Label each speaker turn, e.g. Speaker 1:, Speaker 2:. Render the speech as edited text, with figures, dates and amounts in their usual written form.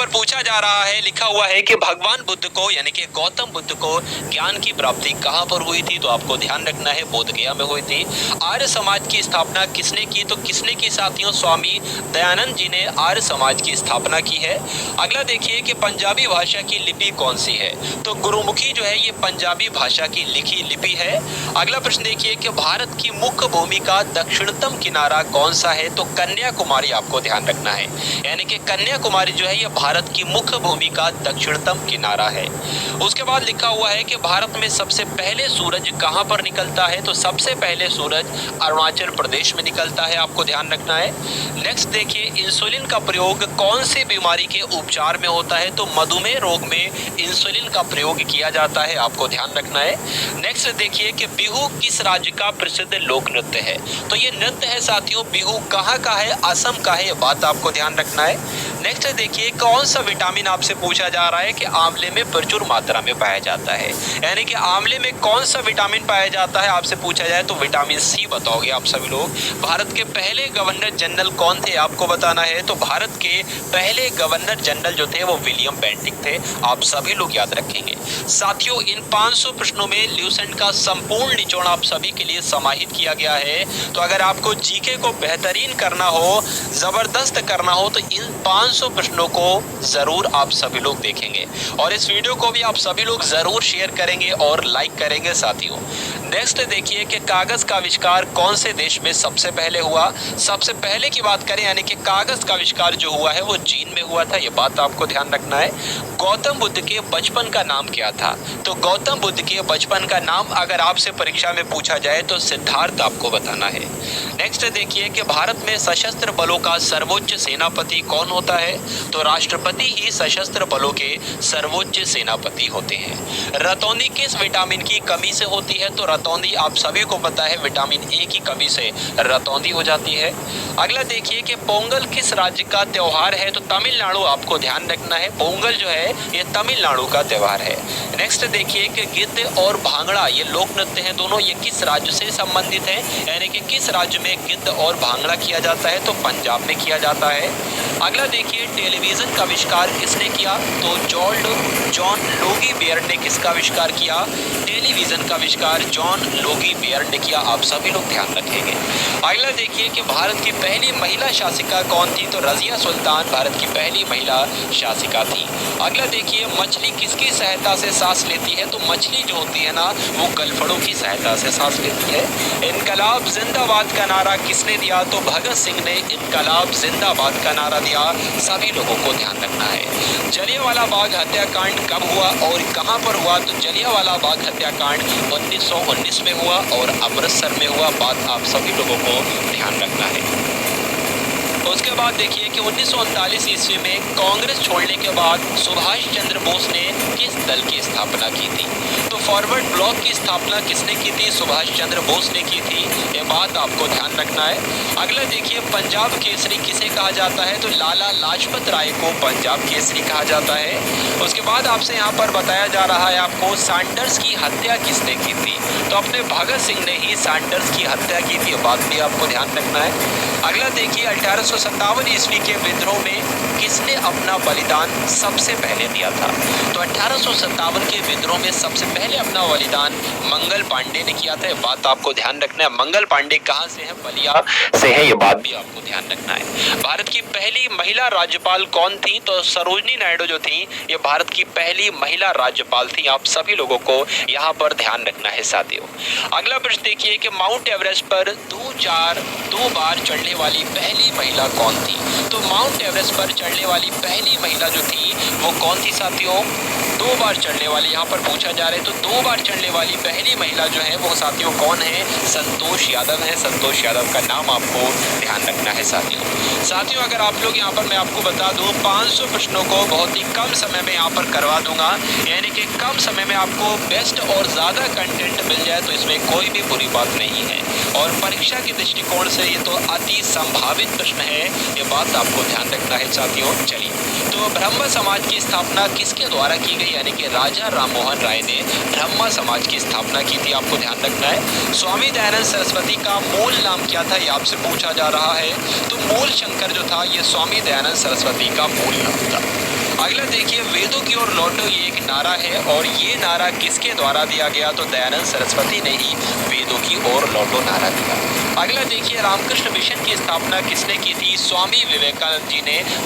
Speaker 1: पर पूछा जा रहा है, लिखा हुआ है कि भगवान बुद्ध को यानी कि गौतम बुद्ध को ज्ञान की प्राप्ति कहां पर हुई थी? तो आपको ध्यान रखना है, बोध गया में हुई थी। आर्य समाज की स्थापना किसने की? तो किसने की साथियों? स्वामी दयानंद जी ने आर्य समाज की स्थापना की है। अगला देखिए कि पंजाबी भाषा की लिपि कौन सी है? तो गुरुमुखी जो है ये पंजाबी भाषा की लिखी लिपि है। अगला प्रश्न देखिए कि भारत की मुख्य भूमि का दक्षिणतम किनारा कौन सा है? तो कन्याकुमारी आपको ध्यान रखना है, यानी कि कन्याकुमारी जो है ये भारत की मुख्य भूमि का दक्षिणतम किनारा है। उसके बाद लिखा हुआ है कि भारत में सबसे पहले सूरज कहां पर निकलता है? तो सबसे पहले सूरज अरुणाचल प्रदेश में निकलता है, आपको ध्यान रखना है। नेक्स्ट देखिए, इंसुलिन का प्रयोग कौन सी बीमारी के उपचार में होता है? तो मधुमेह रोग में इंसुलिन का प्रयोग किया जाता है, आपको ध्यान रखना है। नेक्स्ट देखिए कि बिहू किस राज्य का प्रसिद्ध लोक नृत्य है? तो ये नृत्य है साथियों, बिहू कहाँ का है? असम का है, ये बात आपको ध्यान रखना है। नेक्स्ट देखिए, कौन सा विटामिन आपसे पूछा जा रहा है कि आंवले में प्रचुर मात्रा में पाया जाता है, यानी कि आंवले में कौन सा विटामिन पाया जाता है आपसे पूछा जाए तो विटामिन सी बताओगे आप सभी लोग। भारत के पहले गवर्नर जनरल कौन थे आपको बताना है? तो भारत के पहले गवर्नर जनरल जो थे वो विलियम बेंटिक थे, आप सभी लोग याद रखेंगे। साथियों, इन 500 प्रश्नों में ल्यूसेंट का संपूर्ण निचोड़ आप सभी के लिए समाहित किया गया है। तो अगर आपको जीके को बेहतरीन करना हो, जबरदस्त करना हो, तो इन 500 प्रश्नों को जरूर आप सभी लोग देखेंगे और इस वीडियो को भी आप सभी लोग जरूर शेयर करेंगे और लाइक करेंगे साथियों। नेक्स्ट देखिए कि कागज का आविष्कार कौन से देश में सबसे पहले हुआ? सबसे पहले की बात करें यानी कि कागज का आविष्कार जो हुआ है वो चीन में हुआ था, ये बात आपको ध्यान रखना है। गौतम बुद्ध के बचपन का नाम क्या था? तो गौतम बुद्ध के बचपन का नाम अगर आपसे परीक्षा में पूछा जाए तो सिद्धार्थ आपको बताना है। नेक्स्ट देखिए कि भारत में सशस्त्र बलों का सर्वोच्च सेनापति कौन होता है? तो राष्ट्रपति ही सशस्त्र बलों के सर्वोच्च सेनापति होते हैं। रतौंधी किस विटामिन की कमी से होती है? तो रतौंधी आप सभी को पता है विटामिन ए की कमी से रतौंधी हो जाती है। अगला देखिए कि पोंगल किस राज्य का त्योहार है? तो तमिलनाडु आपको ध्यान रखना है, पोंगल जो है ये तमिलनाडु का त्योहार है। नेक्स्ट देखिए कि गिद्ध और भांगड़ा ये लोक नृत्य हैं दोनों, ये किस राज्य से संबंधित है, यानी कि किस राज्य में गिद्ध और भांगड़ा किया जाता है? तो पंजाब में किया जाता है। अगला देखिए, टेलीविजन का आविष्कार किसने किया? तो जॉन लोगी बेयर ने किसका आविष्कार किया? टेलीविजन का आविष्कार जॉन लोगी बेयर ने किया, आप सभी लोग ध्यान रखेंगे। अगला देखिए कि भारत की पहली महिला शासिका कौन थी? तो रजिया सुल्तान भारत की पहली महिला शासिका थी। अगला देखिए, मछली किसकी सहायता से सांस लेती है? तो मछली जो होती है ना वो गलफड़ों की सहायता से सांस लेती है। इनकलाब जिंदाबाद का नारा किसने दिया? तो भगत सिंह ने इनकलाब जिंदाबाद का नारा दिया, सभी लोगों को ध्यान रखना है। जलियांवाला बाग हत्याकांड कब हुआ और कहां पर हुआ? तो जलियांवाला बाग हत्याकांड 1919 में हुआ और अमृतसर में हुआ, बात आप सभी लोगों को ध्यान रखना है। उसके बाद देखिए कि 1939 ईस्वी में कांग्रेस छोड़ने के बाद सुभाष चंद्र बोस ने किस दल की स्थापना की थी? तो फॉरवर्ड ब्लॉक की स्थापना किसने की थी? सुभाष चंद्र बोस ने की थी, ये बात आपको ध्यान रखना है। अगला देखिए, पंजाब केसरी किसे कहा जाता है? तो लाला लाजपत राय को पंजाब केसरी कहा जाता है। उसके बाद आपसे यहाँ पर बताया जा रहा है आपको सैंडर्स की हत्या किसने की थी? तो अपने भगत सिंह ने ही सैंडर्स की हत्या की थी, बात भी आपको ध्यान रखना है। अगला देखिए, 1857 ईस्वी के विद्रोह में किसने अपना बलिदान सबसे पहले दिया था? तो 1857 के विद्रोह में सबसे पहले अपना बलिदान मंगल पांडे ने किया था, बात आपको ध्यान रखना है। मंगल पांडे कहां से है? बलिया से है, ये बात भी आपको ध्यान रखना है। भारत की पहली महिला राज्यपाल कौन थी? तो सरोजनी नायडू जो थी ये भारत की पहली महिला राज्यपाल थी, आप सभी लोगों को यहाँ पर ध्यान रखना है साथियों। अगला प्रश्न देखिए कि माउंट एवरेस्ट पर दो बार चढ़ने वाली पहली महिला कौन थी? तो माउंट एवरेस्ट पर चढ़ने वाली पहली महिला जो थी वो कौन थी साथियों? 2 बार चढ़ने वाली, यहाँ पर पूछा जा रहा है तो 2 बार चढ़ने वाली पहली महिला जो है वो साथियों कौन है? संतोष यादव है, संतोष यादव का नाम आपको ध्यान रखना है साथियों। अगर आप लोग यहाँ पर मैं आपको बता दूं 500 प्रश्नों को बहुत ही कम समय में यहाँ पर करवा दूंगा, यानी कि कम समय में आपको बेस्ट और ज्यादा कंटेंट मिल जाए तो इसमें कोई भी बुरी बात नहीं है और परीक्षा के दृष्टिकोण से ये तो अति संभावित प्रश्न है, ये बात आपको ध्यान रखना है साथियों। चलिए, तो ब्रह्म समाज की स्थापना किसके द्वारा की गई, यानी कि राजा राममोहन राय ने ब्रह्म समाज की स्थापना की थी, आपको ध्यान रखना है। स्वामी दयानंद सरस्वती का मूल नाम क्या था, ये आपसे पूछा जा रहा है। तो मूल शंकर जो था ये स्वामी दयानंद सरस्वती का मूल नाम था। अगला देखिए, वेदों की ओर लौटो, ये एक नारा है और ये नारा किसके द्वारा दिया गया? तो दयानंद सरस्वती ने ही वेदों की ओर लौटो नारा दिया। अगला देखिए, रामकृष्ण मिशन की स्थापना किसने की थी? स्वामी विवेकानंद जी ने